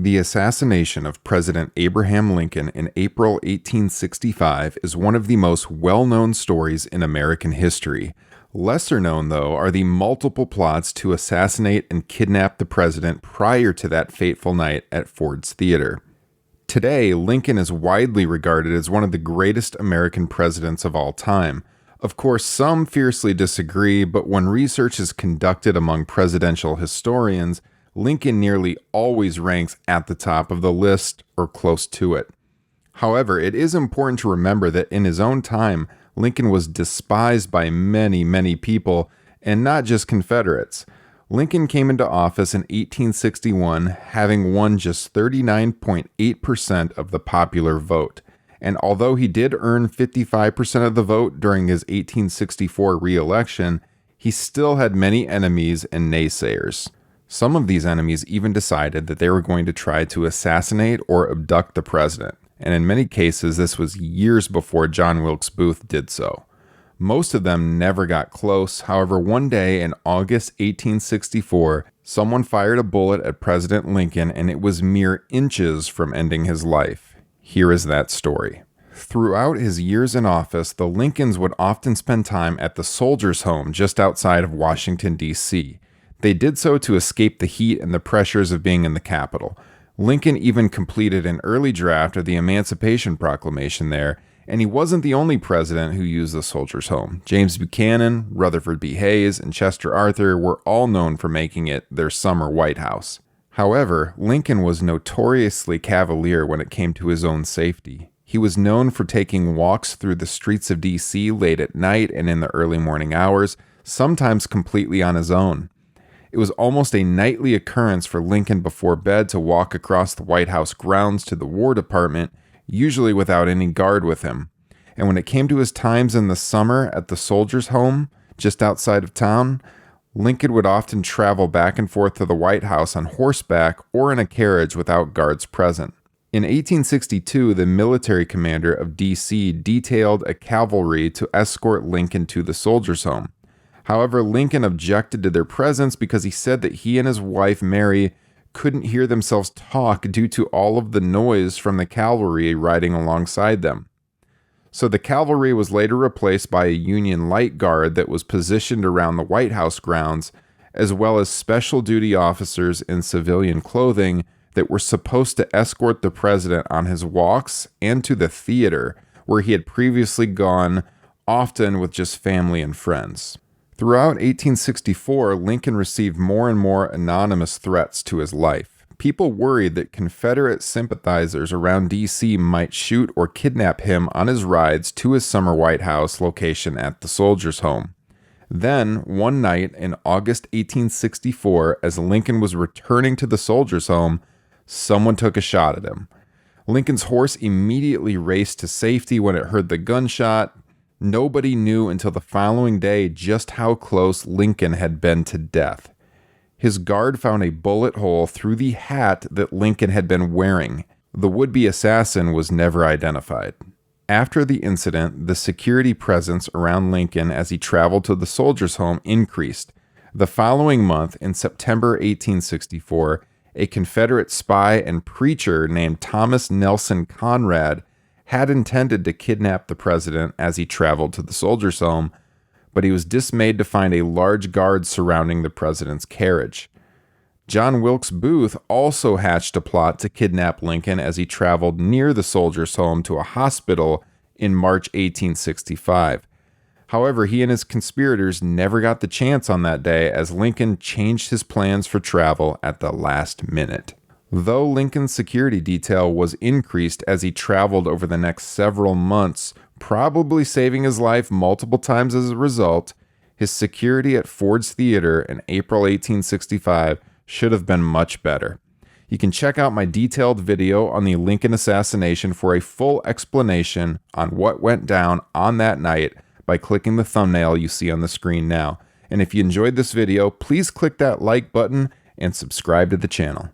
The assassination of President Abraham Lincoln in April 1865 is one of the most well-known stories in American history. Lesser known, though, are the multiple plots to assassinate and kidnap the president prior to that fateful night at Ford's Theater. Today, Lincoln is widely regarded as one of the greatest American presidents of all time. Of course, some fiercely disagree, but when research is conducted among presidential historians, Lincoln nearly always ranks at the top of the list or close to it. However, it is important to remember that in his own time, Lincoln was despised by many, many people, and not just Confederates. Lincoln came into office in 1861, having won just 39.8% of the popular vote. And although he did earn 55% of the vote during his 1864 re-election, he still had many enemies and naysayers. Some of these enemies even decided that they were going to try to assassinate or abduct the president, and in many cases this was years before John Wilkes Booth did so. Most of them never got close. However, one day in August 1864, someone fired a bullet at President Lincoln, and it was mere inches from ending his life. Here is that story. Throughout his years in office, the Lincolns would often spend time at the Soldiers' Home just outside of Washington, D.C. They did so to escape the heat and the pressures of being in the Capitol. Lincoln even completed an early draft of the Emancipation Proclamation there, and he wasn't the only president who used the Soldiers' Home. James Buchanan, Rutherford B. Hayes, and Chester Arthur were all known for making it their summer White House. However, Lincoln was notoriously cavalier when it came to his own safety. He was known for taking walks through the streets of D.C. late at night and in the early morning hours, sometimes completely on his own. It was almost a nightly occurrence for Lincoln before bed to walk across the White House grounds to the War Department, usually without any guard with him. And when it came to his times in the summer at the Soldiers' Home, just outside of town, Lincoln would often travel back and forth to the White House on horseback or in a carriage without guards present. In 1862, the military commander of D.C. detailed a cavalry to escort Lincoln to the Soldiers' Home. However, Lincoln objected to their presence because he said that he and his wife, Mary, couldn't hear themselves talk due to all of the noise from the cavalry riding alongside them. So the cavalry was later replaced by a Union Light Guard that was positioned around the White House grounds, as well as special duty officers in civilian clothing that were supposed to escort the president on his walks and to the theater, where he had previously gone, often with just family and friends. Throughout 1864, Lincoln received more and more anonymous threats to his life. People worried that Confederate sympathizers around D.C. might shoot or kidnap him on his rides to his summer White House location at the Soldiers' Home. Then, one night in August 1864, as Lincoln was returning to the Soldiers' Home, someone took a shot at him. Lincoln's horse immediately raced to safety when it heard the gunshot. Nobody knew until the following day just how close Lincoln had been to death. His guard found a bullet hole through the hat that Lincoln had been wearing. The would-be assassin was never identified. After the incident, the security presence around Lincoln as he traveled to the Soldiers' Home increased. The following month, in September 1864, a Confederate spy and preacher named Thomas Nelson Conrad had intended to kidnap the president as he traveled to the Soldiers' Home, but he was dismayed to find a large guard surrounding the president's carriage. John Wilkes Booth also hatched a plot to kidnap Lincoln as he traveled near the Soldiers' Home to a hospital in March 1865. However, he and his conspirators never got the chance on that day as Lincoln changed his plans for travel at the last minute. Though Lincoln's security detail was increased as he traveled over the next several months, probably saving his life multiple times as a result, his security at Ford's Theater in April 1865 should have been much better. You can check out my detailed video on the Lincoln assassination for a full explanation on what went down on that night by clicking the thumbnail you see on the screen now. And if you enjoyed this video, please click that like button and subscribe to the channel.